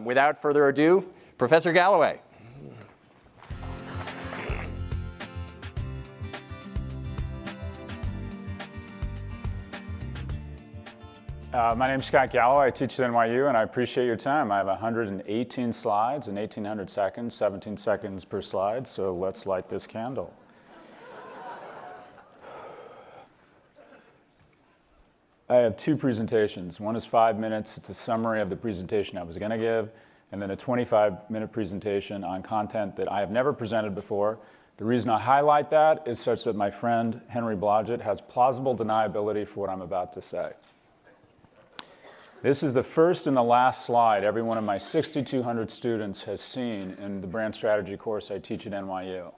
Without further ado, Professor Galloway. My name's Scott Galloway. I teach at NYU, and I appreciate your time. I have 118 slides in 1,800 seconds, 17 seconds per slide, so let's light this candle. I have two presentations. One is 5 minutes. It's a summary of the presentation I was going to give, and then a 25-minute presentation on content that I have never presented before. The reason I highlight that is such that my friend Henry Blodgett has plausible deniability for what I'm about to say. This is the first and the last slide every one of my 6,200 students has seen in the brand strategy course I teach at NYU.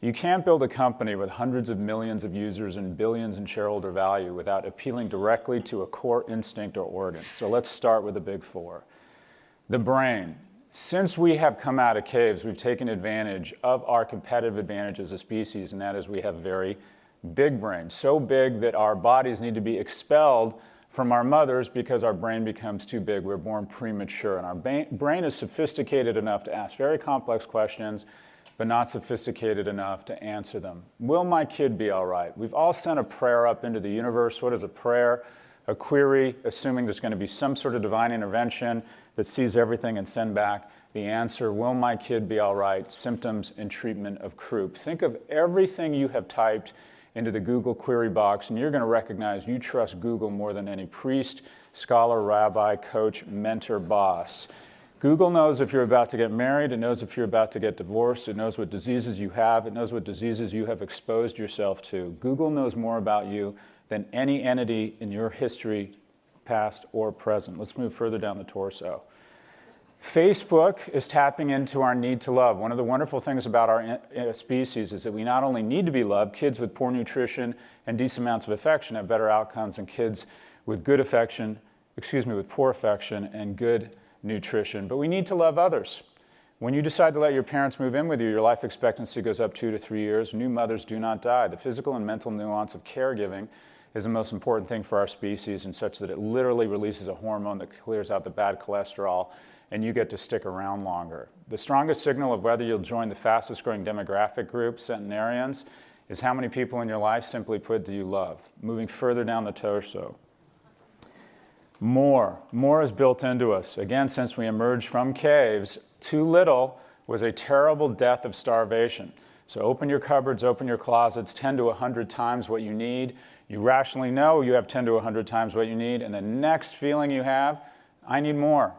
You can't build a company with hundreds of millions of users and billions in shareholder value without appealing directly to a core instinct or organ. So let's start with the big four. The brain. Since we have come out of caves, we've taken advantage of our competitive advantage as a species, and that is we have very big brains. So big that our bodies need to be expelled from our mothers because our brain becomes too big. We're born premature, and our brain is sophisticated enough to ask very complex questions, but not sophisticated enough to answer them. Will my kid be all right? We've all sent a prayer up into the universe. What is a prayer? A query, assuming there's going to be some sort of divine intervention that sees everything and send back the answer, will my kid be all right? Symptoms and treatment of croup. Think of everything you have typed into the Google query box, and you're going to recognize you trust Google more than any priest, scholar, rabbi, coach, mentor, boss. Google knows if you're about to get married. It knows if you're about to get divorced. It knows what diseases you have. It knows what diseases you have exposed yourself to. Google knows more about you than any entity in your history, past or present. Let's move further down the torso. Facebook is tapping into our need to love. One of the wonderful things about our species is that we not only need to be loved, kids with poor nutrition and decent amounts of affection have better outcomes than kids with good affection, with poor affection and good nutrition, but we need to love others. When you decide to let your parents move in with you, your life expectancy goes up 2 to 3 years. New mothers do not die. The physical and mental nuance of caregiving is the most important thing for our species, and such that it literally releases a hormone that clears out the bad cholesterol, and you get to stick around longer. The strongest signal of whether you'll join the fastest growing demographic group, centenarians, is how many people in your life, simply put, do you love? Moving further down the torso. More is built into us. Again, since we emerged from caves, too little was a terrible death of starvation. So open your cupboards, open your closets, 10 to 100 times what you need. You rationally know you have 10 to 100 times what you need, and the next feeling you have, I need more.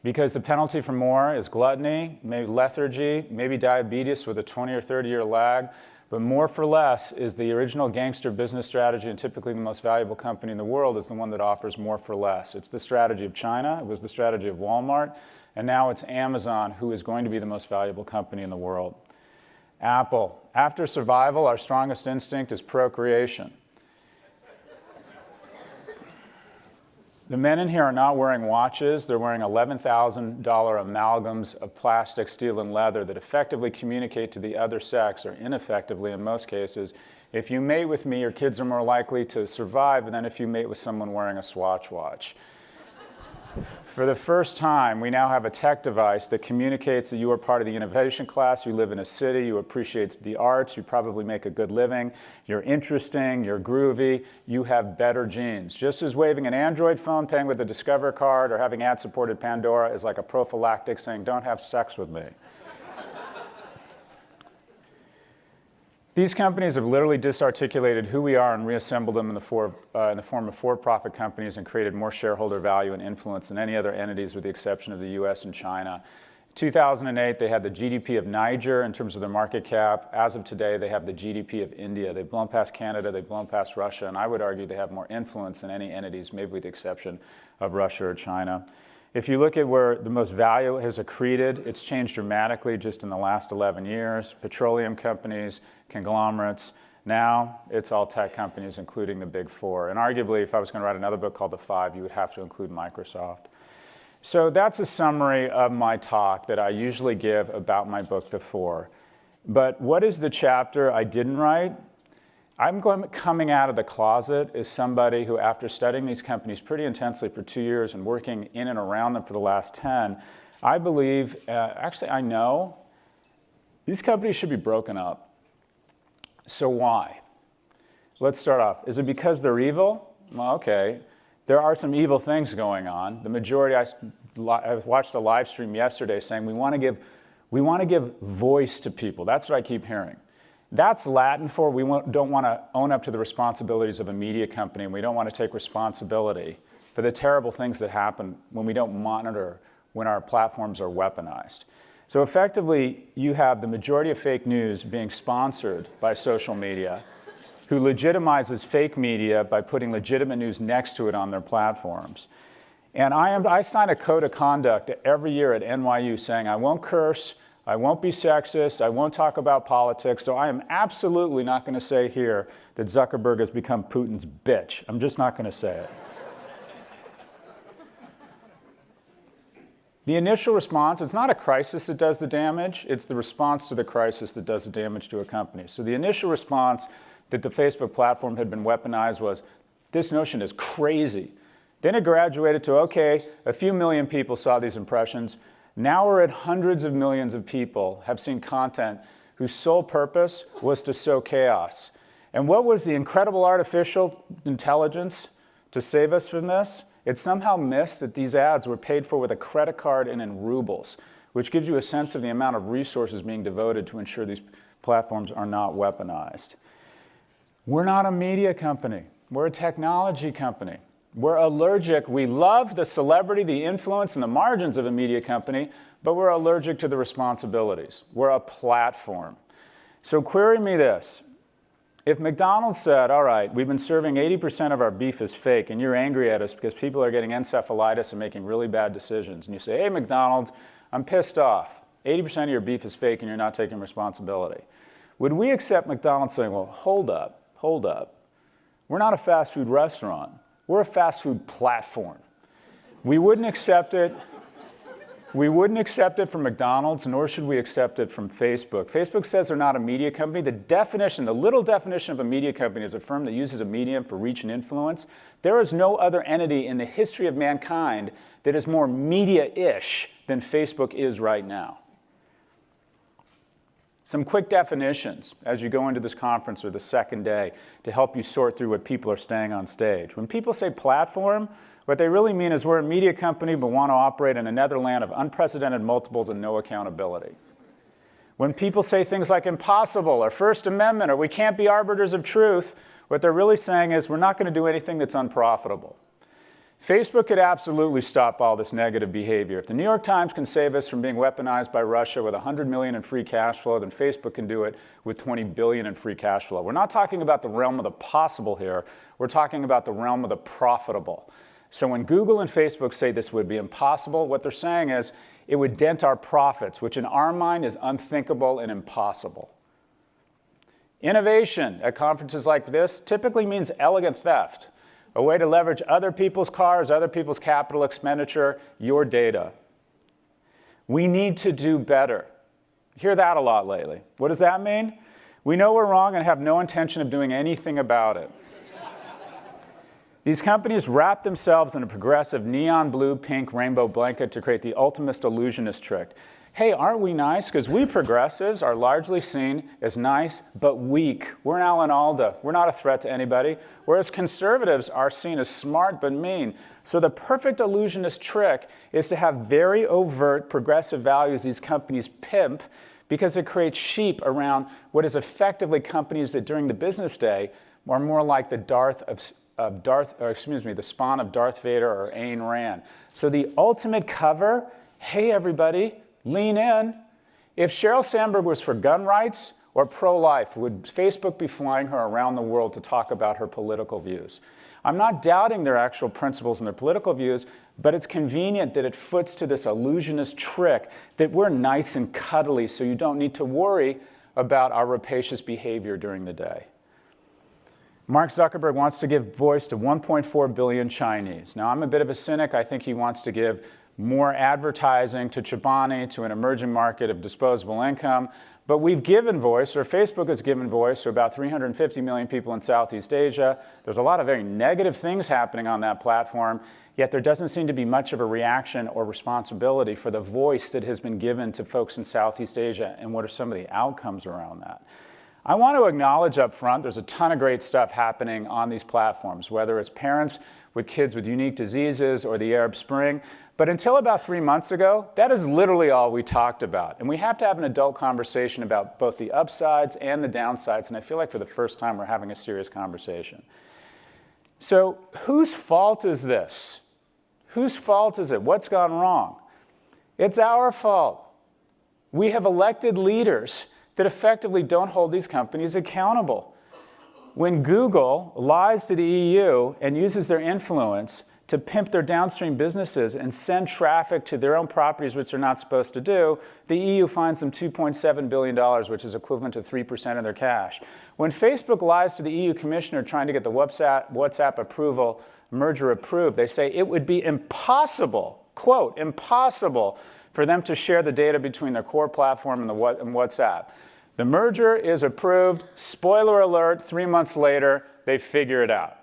Because the penalty for more is gluttony, maybe lethargy, maybe diabetes with a 20 or 30-year lag. But more for less is the original gangster business strategy, and typically the most valuable company in the world is the one that offers more for less. It's the strategy of China, it was the strategy of Walmart, and now it's Amazon, who is going to be the most valuable company in the world. Apple. After survival, our strongest instinct is procreation. The men in here are not wearing watches. They're wearing $11,000 amalgams of plastic, steel, and leather that effectively communicate to the other sex, or ineffectively in most cases. If you mate with me, your kids are more likely to survive than if you mate with someone wearing a Swatch watch. For the first time, we now have a tech device that communicates that you are part of the innovation class, you live in a city, you appreciate the arts, you probably make a good living, you're interesting, you're groovy, you have better genes. Just as waving an Android phone, paying with a Discover card, or having ad-supported Pandora is like a prophylactic saying, don't have sex with me. These companies have literally disarticulated who we are and reassembled them in the form of for-profit companies and created more shareholder value and influence than any other entities with the exception of the US and China. In 2008, they had the GDP of Niger in terms of their market cap. As of today, they have the GDP of India. They've blown past Canada, they've blown past Russia, and I would argue they have more influence than any entities, maybe with the exception of Russia or China. If you look at where the most value has accreted, it's changed dramatically just in the last 11 years. Petroleum companies, conglomerates. Now it's all tech companies, including the big four. And arguably, if I was going to write another book called The Five, you would have to include Microsoft. So that's a summary of my talk that I usually give about my book, The Four. But what is the chapter I didn't write? Coming out of the closet as somebody who, after studying these companies pretty intensely for 2 years and working in and around them for the last 10, I believe, actually I know, these companies should be broken up. So why? Let's start off. Is it because they're evil? Well, okay. There are some evil things going on. The majority, I watched a live stream yesterday saying we want to give voice to people. That's what I keep hearing. That's Latin for we don't want to own up to the responsibilities of a media company, and we don't want to take responsibility for the terrible things that happen when we don't monitor when our platforms are weaponized. So effectively, you have the majority of fake news being sponsored by social media, who legitimizes fake media by putting legitimate news next to it on their platforms. And I sign a code of conduct every year at NYU saying I won't curse, I won't be sexist, I won't talk about politics, so I am absolutely not going to say here that Zuckerberg has become Putin's bitch. I'm just not going to say it. The initial response, it's not a crisis that does the damage, it's the response to the crisis that does the damage to a company. So the initial response that the Facebook platform had been weaponized was, this notion is crazy. Then it graduated to, okay, a few million people saw these impressions. Now we're at hundreds of millions of people have seen content whose sole purpose was to sow chaos. And what was the incredible artificial intelligence to save us from this? It somehow missed that these ads were paid for with a credit card and in rubles, which gives you a sense of the amount of resources being devoted to ensure these platforms are not weaponized. We're not a media company. We're a technology company. We're allergic. We love the celebrity, the influence, and the margins of a media company, but we're allergic to the responsibilities. We're a platform. So query me this. If McDonald's said, all right, we've been serving 80% of our beef as fake, and you're angry at us because people are getting encephalitis and making really bad decisions, and you say, hey, McDonald's, I'm pissed off. 80% of your beef is fake, and you're not taking responsibility. Would we accept McDonald's saying, well, hold up. We're not a fast food restaurant. We're a fast food platform. We wouldn't accept it. We wouldn't accept it from McDonald's, nor should we accept it from Facebook. Facebook says they're not a media company. The little definition of a media company is a firm that uses a medium for reach and influence. There is no other entity in the history of mankind that is more media-ish than Facebook is right now. Some quick definitions as you go into this conference or the second day to help you sort through what people are saying on stage. When people say platform, what they really mean is we're a media company but want to operate in another land of unprecedented multiples and no accountability. When people say things like impossible or First Amendment or we can't be arbiters of truth, what they're really saying is we're not going to do anything that's unprofitable. Facebook could absolutely stop all this negative behavior. If the New York Times can save us from being weaponized by Russia with $100 million in free cash flow, then Facebook can do it with $20 billion in free cash flow. We're not talking about the realm of the possible here. We're talking about the realm of the profitable. So when Google and Facebook say this would be impossible, what they're saying is it would dent our profits, which in our mind is unthinkable and impossible. Innovation at conferences like this typically means elegant theft. A way to leverage other people's cars, other people's capital expenditure, your data. We need to do better. Hear that a lot lately. What does that mean? We know we're wrong and have no intention of doing anything about it. These companies wrap themselves in a progressive neon blue, pink, rainbow blanket to create the ultimate illusionist trick. Hey, aren't we nice? Because we progressives are largely seen as nice but weak. We're an Alan Alda. We're not a threat to anybody. Whereas conservatives are seen as smart but mean. So the perfect illusionist trick is to have very overt progressive values these companies pimp because it creates sheep around what is effectively companies that during the business day are more like the the spawn of Darth Vader or Ayn Rand. So the ultimate cover, hey everybody, lean in. If Sheryl Sandberg was for gun rights or pro-life, would Facebook be flying her around the world to talk about her political views? I'm not doubting their actual principles and their political views, but it's convenient that it foots to this illusionist trick that we're nice and cuddly so you don't need to worry about our rapacious behavior during the day. Mark Zuckerberg wants to give voice to 1.4 billion Chinese. Now, I'm a bit of a cynic. I think he wants to give more advertising to Chobani, to an emerging market of disposable income. But we've given voice, or Facebook has given voice, to about 350 million people in Southeast Asia. There's a lot of very negative things happening on that platform, yet there doesn't seem to be much of a reaction or responsibility for the voice that has been given to folks in Southeast Asia, and what are some of the outcomes around that. I want to acknowledge up front, there's a ton of great stuff happening on these platforms, whether it's parents with kids with unique diseases or the Arab Spring. But until about 3 months ago, that is literally all we talked about. And we have to have an adult conversation about both the upsides and the downsides. And I feel like for the first time, we're having a serious conversation. So whose fault is this? Whose fault is it? What's gone wrong? It's our fault. We have elected leaders that effectively don't hold these companies accountable. When Google lies to the EU and uses their influence to pimp their downstream businesses and send traffic to their own properties, which they're not supposed to do, the EU fines them $2.7 billion, which is equivalent to 3% of their cash. When Facebook lies to the EU commissioner trying to get the WhatsApp approval, merger approved, they say it would be impossible, quote, impossible for them to share the data between their core platform and WhatsApp. The merger is approved. Spoiler alert, 3 months later, they figure it out.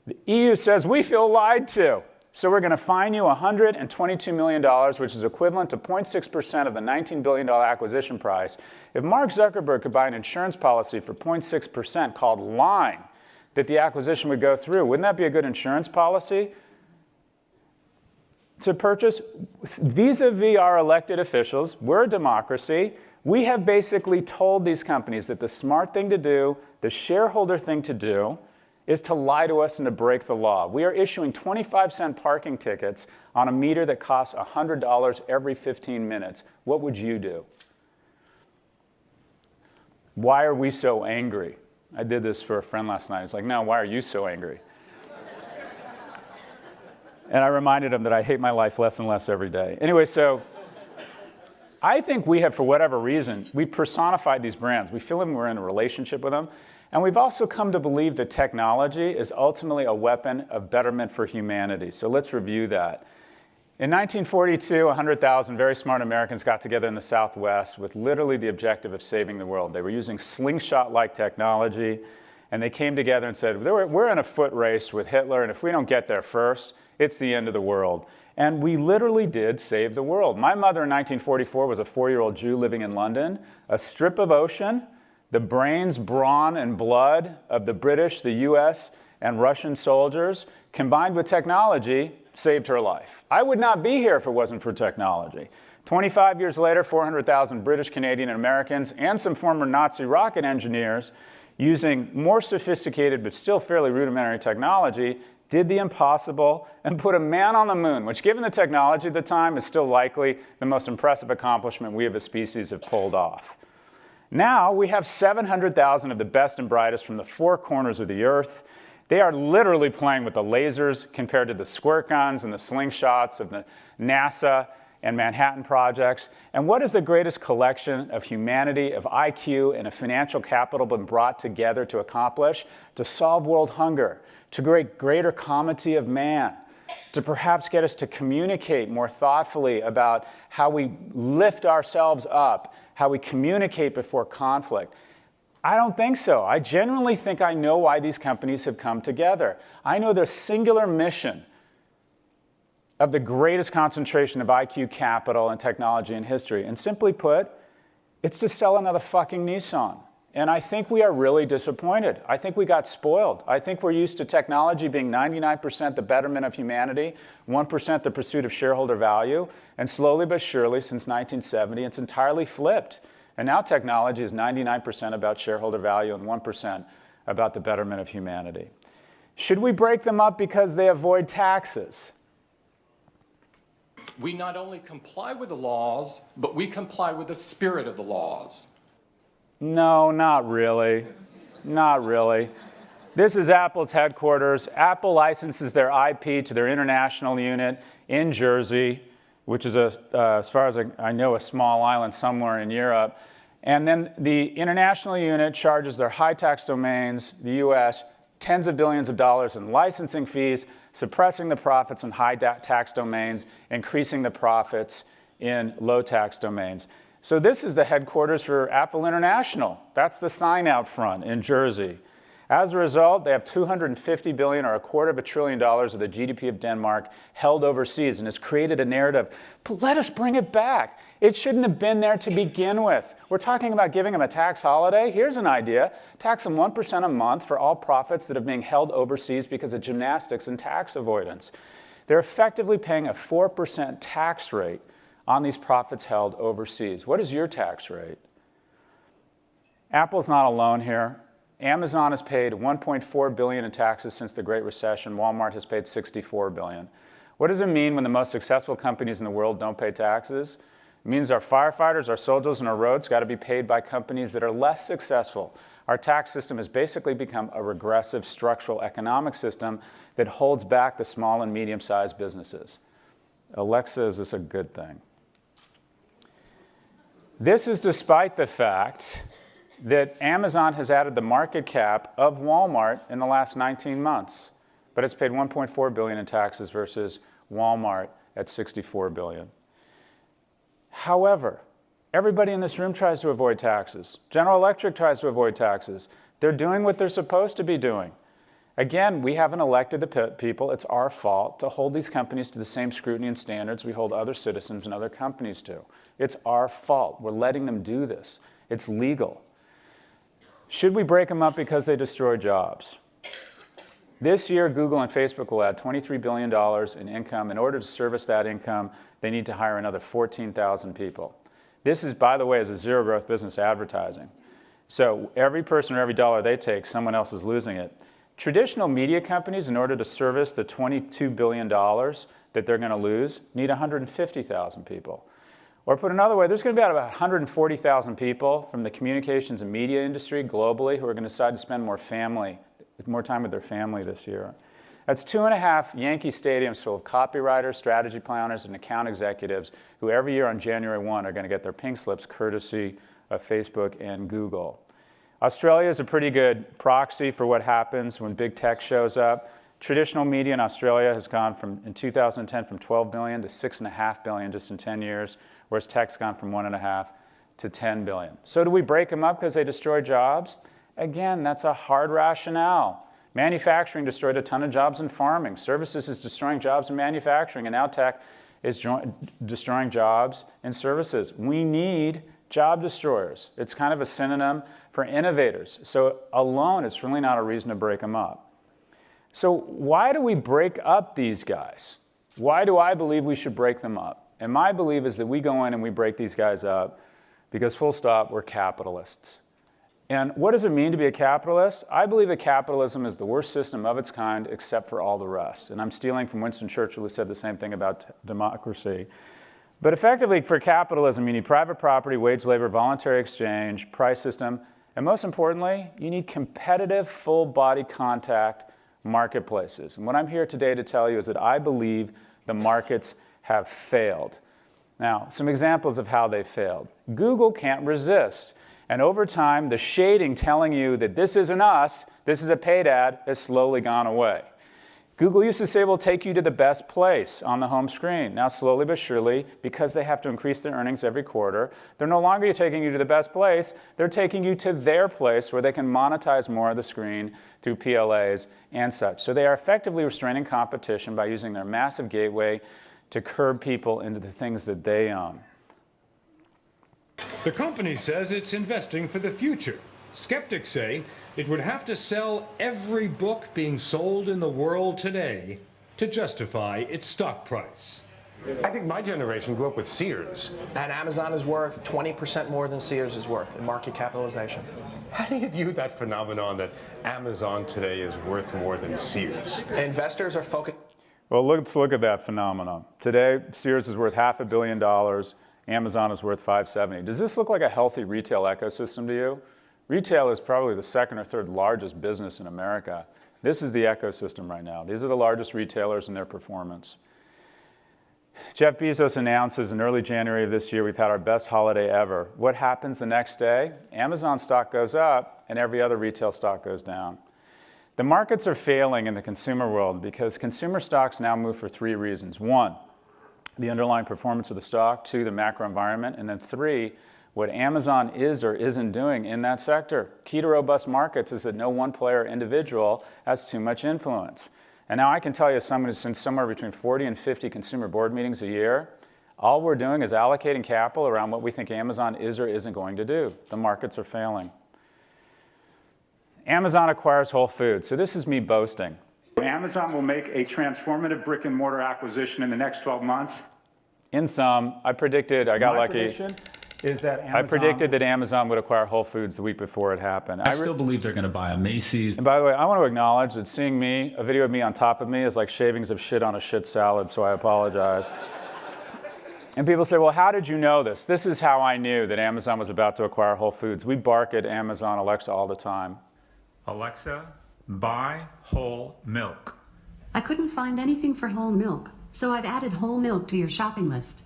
The EU says, we feel lied to, so we're going to fine you $122 million, which is equivalent to 0.6% of the $19 billion acquisition price. If Mark Zuckerberg could buy an insurance policy for 0.6% called lying that the acquisition would go through, wouldn't that be a good insurance policy to purchase? Vis-a-vis our elected officials, we're a democracy. We have basically told these companies that the smart thing to do, the shareholder thing to do, is to lie to us and to break the law. We are issuing 25-cent parking tickets on a meter that costs $100 every 15 minutes. What would you do? Why are we so angry? I did this for a friend last night. He's like, no, why are you so angry? And I reminded him that I hate my life less and less every day. Anyway, so I think we have, for whatever reason, we personified these brands. We feel like we're in a relationship with them. And we've also come to believe that technology is ultimately a weapon of betterment for humanity. So let's review that. In 1942, 100,000 very smart Americans got together in the Southwest with literally the objective of saving the world. They were using slingshot-like technology, and they came together and said, we're in a foot race with Hitler, and if we don't get there first, it's the end of the world. And we literally did save the world. My mother in 1944 was a 4-year-old Jew living in London. A strip of ocean, the brains, brawn, and blood of the British, the US, and Russian soldiers, combined with technology, saved her life. I would not be here if it wasn't for technology. 25 years later, 400,000 British, Canadian, and Americans, and some former Nazi rocket engineers, using more sophisticated but still fairly rudimentary technology, did the impossible and put a man on the moon, which, given the technology at the time, is still likely the most impressive accomplishment we as a species have pulled off. Now we have 700,000 of the best and brightest from the four corners of the earth. They are literally playing with the lasers compared to the squirt guns and the slingshots of the NASA and Manhattan projects. And what is the greatest collection of humanity, of IQ, and of financial capital been brought together to accomplish? To solve world hunger, to create greater comity of man, to perhaps get us to communicate more thoughtfully about how we lift ourselves up, how we communicate before conflict. I don't think so. I genuinely think I know why these companies have come together. I know their singular mission of the greatest concentration of IQ capital and technology in history. And simply put, it's to sell another fucking Nissan. And I think we are really disappointed. I think we got spoiled. I think we're used to technology being 99% the betterment of humanity, 1% the pursuit of shareholder value, and slowly but surely since 1970, it's entirely flipped. And now technology is 99% about shareholder value and 1% about the betterment of humanity. Should we break them up because they avoid taxes? We not only comply with the laws, but we comply with the spirit of the laws. No, not really. Not really. This is Apple's headquarters. Apple licenses their IP to their international unit in Jersey, which is, as far as I know, a small island somewhere in Europe. And then the international unit charges their high tax domains, the US, tens of billions of dollars in licensing fees suppressing the profits in high tax domains, increasing the profits in low tax domains. So this is the headquarters for Apple International. That's the sign out front in Jersey. As a result, they have $250 billion, or $250 billion of the GDP of Denmark, held overseas, and has created a narrative. Let us bring it back. It shouldn't have been there to begin with. We're talking about giving them a tax holiday. Here's an idea. Tax them 1% a month for all profits that are being held overseas because of gymnastics and tax avoidance. They're effectively paying a 4% tax rate on these profits held overseas. What is your tax rate? Apple's not alone here. Amazon has paid $1.4 billion in taxes since the Great Recession. Walmart has paid $64 billion. What does it mean when the most successful companies in the world don't pay taxes? It means our firefighters, our soldiers, and our roads got to be paid by companies that are less successful. Our tax system has basically become a regressive structural economic system that holds back the small and medium-sized businesses. Alexa, is this a good thing? This is despite the fact that Amazon has added the market cap of Walmart in the last 19 months, but it's paid $1.4 billion in taxes versus Walmart at $64 billion. However, everybody in this room tries to avoid taxes. General Electric tries to avoid taxes. They're doing what they're supposed to be doing. Again, we haven't elected the people. It's our fault to hold these companies to the same scrutiny and standards we hold other citizens and other companies to. It's our fault. We're letting them do this. It's legal. Should we break them up because they destroy jobs? This year, Google and Facebook will add $23 billion in income. In order to service that income, they need to hire another 14,000 people. This is, by the way, is a zero-growth business advertising. So every person or every dollar they take, someone else is losing it. Traditional media companies, in order to service the $22 billion that they're going to lose, need 150,000 people. Or put another way, there's going to be about 140,000 people from the communications and media industry globally who are going to decide to spend more time with their family this year. That's 2.5 Yankee stadiums full of copywriters, strategy planners, and account executives who every year on January 1 are going to get their pink slips courtesy of Facebook and Google. Australia is a pretty good proxy for what happens when big tech shows up. Traditional media in Australia has gone from, in 2010, from 12 billion to 6.5 billion just in 10 years, whereas tech's gone from 1.5 to 10 billion. So do we break them up because they destroy jobs? Again, that's a hard rationale. Manufacturing destroyed a ton of jobs in farming. Services is destroying jobs in manufacturing, and now tech is destroying jobs in services. We need job destroyers. It's kind of a synonym for innovators. So alone, it's really not a reason to break them up. So why do we break up these guys? Why do I believe we should break them up? And my belief is that we go in and we break these guys up because, full stop, we're capitalists. And what does it mean to be a capitalist? I believe that capitalism is the worst system of its kind except for all the rest. And I'm stealing from Winston Churchill, who said the same thing about democracy. But effectively, for capitalism, you need private property, wage labor, voluntary exchange, price system, and most importantly, you need competitive, full-body contact marketplaces. And what I'm here today to tell you is that I believe the markets have failed. Now, some examples of how they failed. Google can't resist. And over time, the shading telling you that this isn't us, this is a paid ad, has slowly gone away. Google used to say, we'll take you to the best place on the home screen. Now, slowly but surely, because they have to increase their earnings every quarter, they're no longer taking you to the best place, they're taking you to their place where they can monetize more of the screen through PLAs and such. So they are effectively restraining competition by using their massive gateway to curb people into the things that they own. The company says it's investing for the future. Skeptics say it would have to sell every book being sold in the world today to justify its stock price. I think my generation grew up with Sears. And Amazon is worth 20% more than Sears is worth in market capitalization. How do you view that phenomenon that Amazon today is worth more than Sears? Investors are focused. Well, let's look at that phenomenon. Today, Sears is worth $500 million. Amazon is worth $570. Does this look like a healthy retail ecosystem to you? Retail is probably the second or third largest business in America. This is the ecosystem right now. These are the largest retailers in their performance. Jeff Bezos announces in early January of this year, we've had our best holiday ever. What happens the next day? Amazon stock goes up and every other retail stock goes down. The markets are failing in the consumer world because consumer stocks now move for three reasons. One, the underlying performance of the stock. Two, the macro environment. And then three, what Amazon is or isn't doing in that sector. Key to robust markets is that no one player or individual has too much influence. And now I can tell you, as someone who's seen somewhere between 40 and 50 consumer board meetings a year, all we're doing is allocating capital around what we think Amazon is or isn't going to do. The markets are failing. Amazon acquires Whole Foods. So this is me boasting. Amazon will make a transformative brick and mortar acquisition in the next 12 months. In sum, I predicted, I got lucky. Is that Amazon, I predicted that Amazon would acquire Whole Foods the week before it happened. I still believe they're going to buy a Macy's. And by the way, I want to acknowledge that seeing me, a video of me on top of me, is like shavings of shit on a shit salad, so I apologize. And people say, well, how did you know this? This is how I knew that Amazon was about to acquire Whole Foods. We bark at Amazon Alexa all the time. Alexa, buy whole milk. I couldn't find anything for whole milk, so I've added whole milk to your shopping list.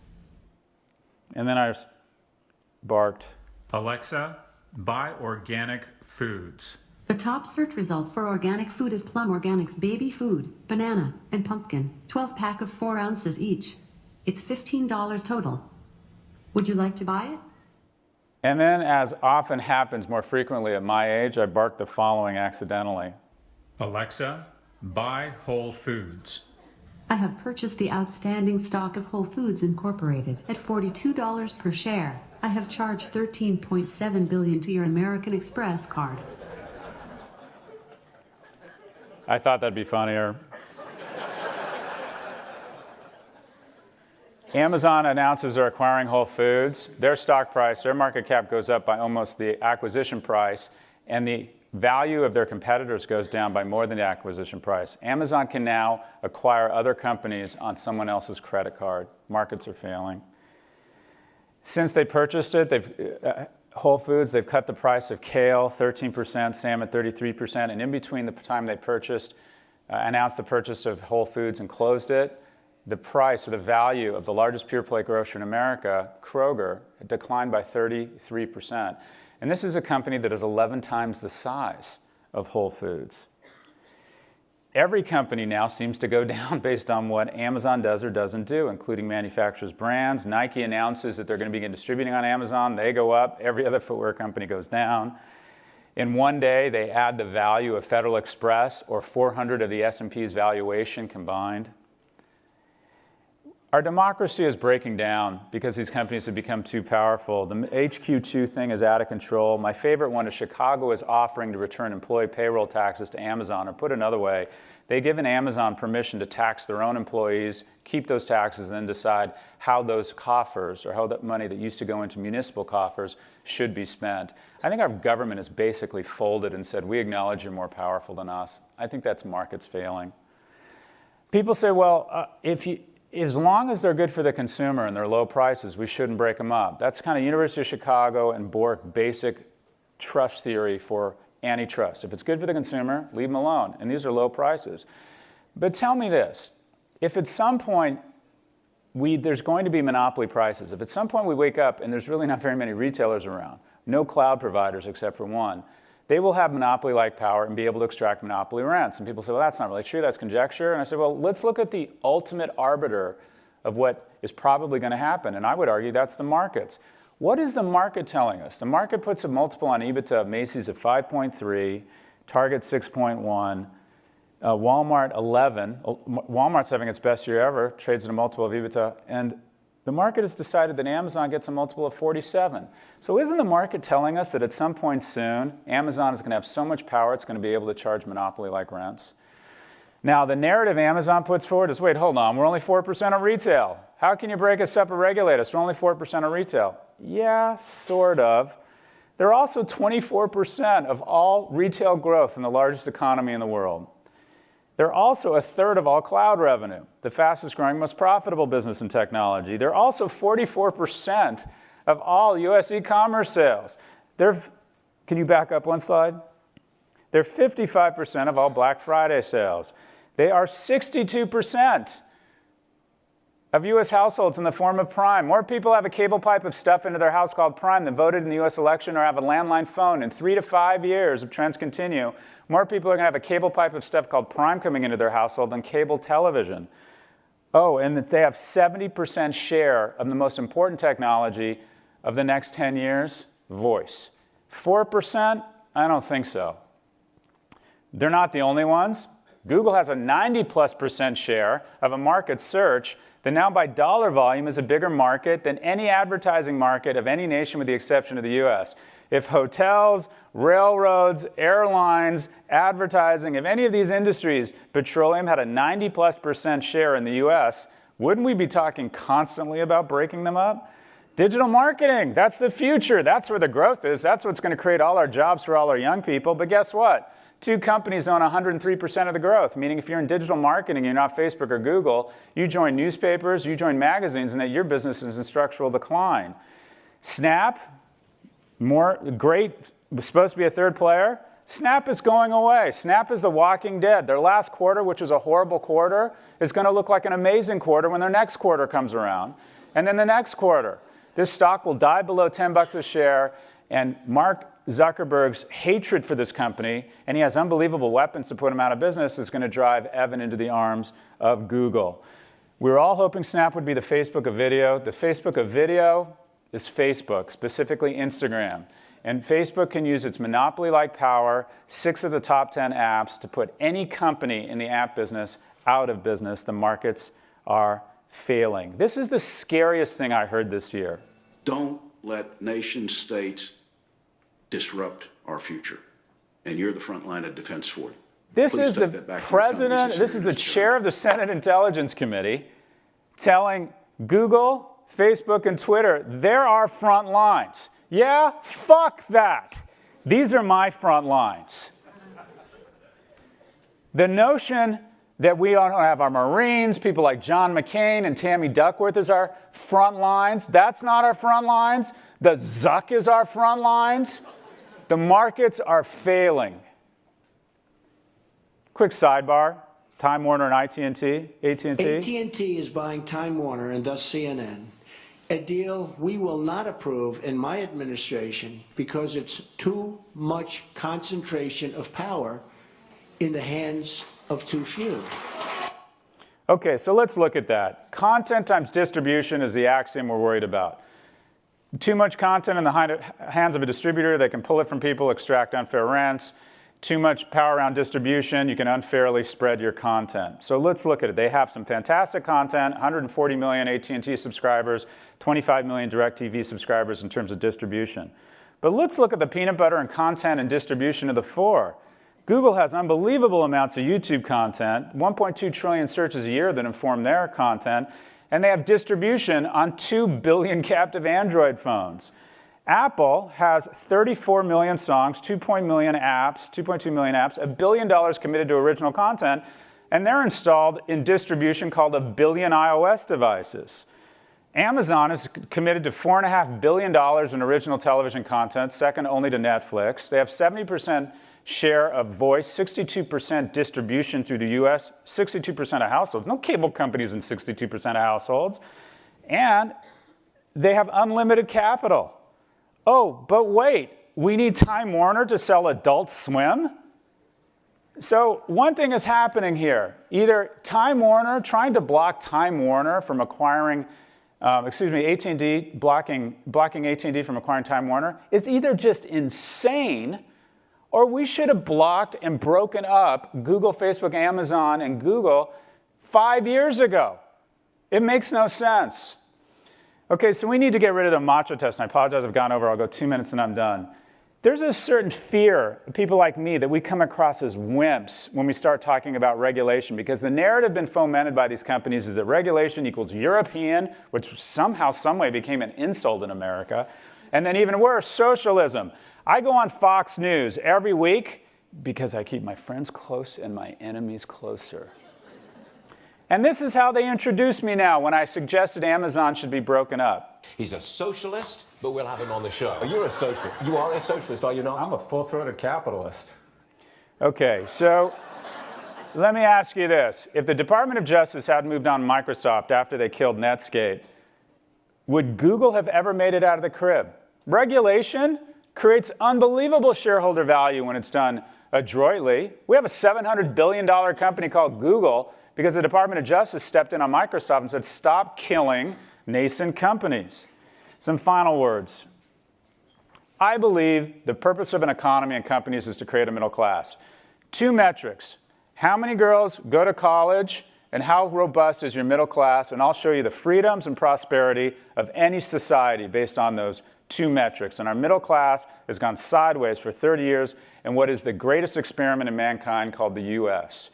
And then I barked. Alexa, buy organic foods. The top search result for organic food is Plum Organics baby food, banana, and pumpkin, 12-pack of 4 ounces each. It's $15 total. Would you like to buy it? And then, as often happens more frequently at my age, I barked the following accidentally. Alexa, buy Whole Foods. I have purchased the outstanding stock of Whole Foods Incorporated at $42 per share. I have charged $13.7 billion to your American Express card. I thought that'd be funnier. Amazon announces they're acquiring Whole Foods. Their stock price, their market cap goes up by almost the acquisition price, and the value of their competitors goes down by more than the acquisition price. Amazon can now acquire other companies on someone else's credit card. Markets are failing. Since they purchased it, Whole Foods, they've cut the price of kale 13%, salmon 33%, and in between the time they announced the purchase of Whole Foods and closed it, the price or the value of the largest pure play grocer in America, Kroger, declined by 33%. And this is a company that is 11 times the size of Whole Foods. Every company now seems to go down based on what Amazon does or doesn't do, including manufacturers' brands. Nike announces that they're going to begin distributing on Amazon. They go up. Every other footwear company goes down. In one day, they add the value of Federal Express or 400 of the S&P's valuation combined. Our democracy is breaking down because these companies have become too powerful. The HQ2 thing is out of control. My favorite one is Chicago is offering to return employee payroll taxes to Amazon, or put another way, they've given Amazon permission to tax their own employees, keep those taxes, and then decide how those coffers, or how that money that used to go into municipal coffers, should be spent. I think our government has basically folded and said, we acknowledge you're more powerful than us. I think that's markets failing. People say, well, as long as they're good for the consumer and they're low prices, we shouldn't break them up. That's kind of University of Chicago and Bork basic trust theory for antitrust. If it's good for the consumer, leave them alone. And these are low prices. But tell me this. If at some point there's going to be monopoly prices, if at some point we wake up and there's really not very many retailers around, no cloud providers except for one, they will have monopoly-like power and be able to extract monopoly rents. And people say, well, that's not really true, that's conjecture. And I say, well, let's look at the ultimate arbiter of what is probably going to happen. And I would argue that's the markets. What is the market telling us? The market puts a multiple on EBITDA of Macy's at 5.3, Target 6.1, Walmart 11. Walmart's having its best year ever, trades at a multiple of EBITDA. And the market has decided that Amazon gets a multiple of 47. So isn't the market telling us that at some point soon, Amazon is going to have so much power it's going to be able to charge monopoly-like rents? Now, the narrative Amazon puts forward is, wait, hold on, we're only 4% of retail. How can you break us up or regulate us? We're only 4% of retail. Yeah, sort of. They're also 24% of all retail growth in the largest economy in the world. They're also a third of all cloud revenue, the fastest growing, most profitable business in technology. They're also 44% of all US e-commerce sales. Can you back up one slide? They're 55% of all Black Friday sales. They are 62% of U.S. households in the form of Prime. More people have a cable pipe of stuff into their house called Prime than voted in the U.S. election or have a landline phone. In 3 to 5 years, if trends continue, more people are going to have a cable pipe of stuff called Prime coming into their household than cable television. Oh, and that they have 70% share of the most important technology of the next 10 years, voice. 4%? I don't think so. They're not the only ones. Google has a 90+% share of a market search that now by dollar volume is a bigger market than any advertising market of any nation with the exception of the US. If hotels, railroads, airlines, advertising, if any of these industries, petroleum had a 90+% share in the US, wouldn't we be talking constantly about breaking them up? Digital marketing, that's the future. That's where the growth is. That's what's going to create all our jobs for all our young people. But guess what? 2 companies own 103% of the growth, meaning if you're in digital marketing, you're not Facebook or Google, you join newspapers, you join magazines, and that your business is in structural decline. Snap, great, was supposed to be a third player. Snap is going away. Snap is the walking dead. Their last quarter, which was a horrible quarter, is going to look like an amazing quarter when their next quarter comes around. And then the next quarter. This stock will die below $10 a share, and Mark Zuckerberg's hatred for this company, and he has unbelievable weapons to put him out of business, is going to drive Evan into the arms of Google. We were all hoping Snap would be the Facebook of video. The Facebook of video is Facebook, specifically Instagram. And Facebook can use its monopoly-like power, 6 of the top 10 apps, to put any company in the app business out of business. The markets are failing. This is the scariest thing I heard this year. Don't let nation states disrupt our future. And you're the front line of defense for it. This is the president, this is the chair of the Senate Intelligence Committee telling Google, Facebook, and Twitter, they're our front lines. Yeah, fuck that. These are my front lines. The notion that we don't have our Marines, people like John McCain and Tammy Duckworth as our front lines, that's not our front lines. The Zuck is our front lines. The markets are failing. Quick sidebar, Time Warner and AT&T. AT&T is buying Time Warner and thus CNN, a deal we will not approve in my administration because it's too much concentration of power in the hands of too few. Okay, so let's look at that. Content times distribution is the axiom we're worried about. Too much content in the hands of a distributor, they can pull it from people, extract unfair rents. Too much power around distribution, you can unfairly spread your content. So let's look at it. They have some fantastic content, 140 million AT&T subscribers, 25 million DirecTV subscribers in terms of distribution. But let's look at the peanut butter and content and distribution of the 4. Google has unbelievable amounts of YouTube content, 1.2 trillion searches a year that inform their content, and they have distribution on 2 billion captive Android phones. Apple has 34 million songs, 2.2 million apps, $1 billion committed to original content, and they're installed in distribution called 1 billion iOS devices. Amazon is committed to $4.5 billion in original television content, second only to Netflix. They have 70% share of voice, 62% distribution through the US, 62% of households. No cable companies in 62% of households. And they have unlimited capital. Oh, but wait, we need Time Warner to sell Adult Swim? So one thing is happening here. Either Time Warner, trying to block Time Warner from acquiring, AT&T, blocking AT&T from acquiring Time Warner is either just insane, or we should have blocked and broken up Google, Facebook, Amazon, and Google 5 years ago. It makes no sense. Okay, so we need to get rid of the macho test. And I apologize, I've gone over. I'll go 2 minutes and I'm done. There's a certain fear, people like me, that we come across as wimps when we start talking about regulation, because the narrative been fomented by these companies is that regulation equals European, which somehow, someway became an insult in America, and then even worse, socialism. I go on Fox News every week because I keep my friends close and my enemies closer. And this is how they introduce me now when I suggested Amazon should be broken up. He's a socialist, but we'll have him on the show. You're a socialist. You are a socialist, are you not? I'm a full-throated capitalist. Okay, so Let me ask you this. If the Department of Justice hadn't moved on Microsoft after they killed Netscape, would Google have ever made it out of the crib? Regulation creates unbelievable shareholder value when it's done adroitly. We have a $700 billion company called Google because the Department of Justice stepped in on Microsoft and said, stop killing nascent companies. Some final words. I believe the purpose of an economy and companies is to create a middle class. 2 metrics. How many girls go to college and how robust is your middle class? And I'll show you the freedoms and prosperity of any society based on those 2 metrics. And our middle class has gone sideways for 30 years in what is the greatest experiment in mankind called the US.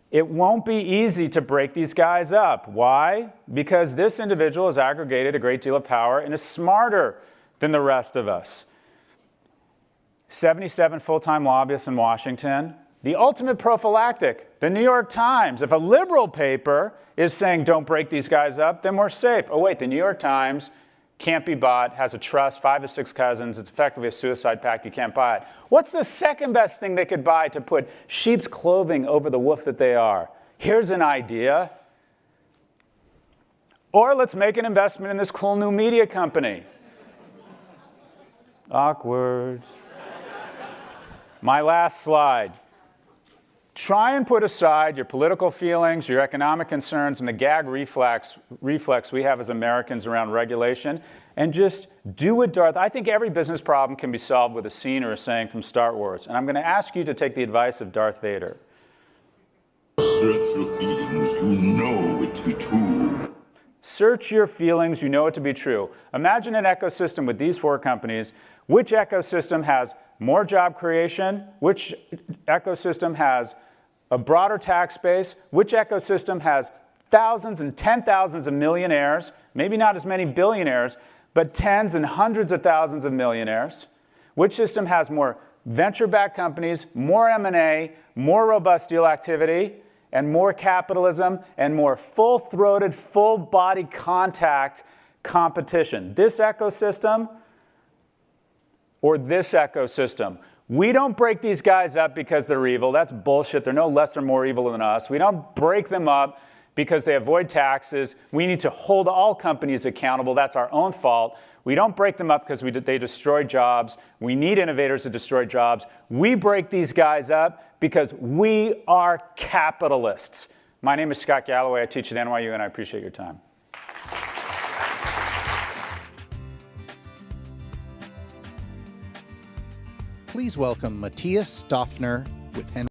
It won't be easy to break these guys up. Why? Because this individual has aggregated a great deal of power and is smarter than the rest of us. 77 full-time lobbyists in Washington. The ultimate prophylactic, the New York Times. If a liberal paper is saying don't break these guys up, then we're safe. Oh wait, the New York Times can't be bought, has a trust, 5 to 6 cousins, it's effectively a suicide pact, you can't buy it. What's the second best thing they could buy to put sheep's clothing over the wolf that they are? Here's an idea. Or let's make an investment in this cool new media company. Awkward. My last slide. Try and put aside your political feelings, your economic concerns, and the gag reflex we have as Americans around regulation, and just do what Darth. I think every business problem can be solved with a scene or a saying from Star Wars. And I'm going to ask you to take the advice of Darth Vader. Search your feelings, you know it to be true. Search your feelings, you know it to be true. Imagine an ecosystem with these 4 companies. Which ecosystem has more job creation? Which ecosystem has a broader tax base? Which ecosystem has thousands and 10,000s of millionaires? Maybe not as many billionaires, but tens and hundreds of thousands of millionaires. Which system has more venture-backed companies, more M&A, more robust deal activity, and more capitalism, and more full-throated, full-body contact competition? This ecosystem or this ecosystem? We don't break these guys up because they're evil. That's bullshit. They're no less or more evil than us. We don't break them up because they avoid taxes. We need to hold all companies accountable. That's our own fault. We don't break them up because they destroy jobs. We need innovators to destroy jobs. We break these guys up because we are capitalists. My name is Scott Galloway. I teach at NYU, and I appreciate your time. Please welcome Matthias Stoffner with Henry.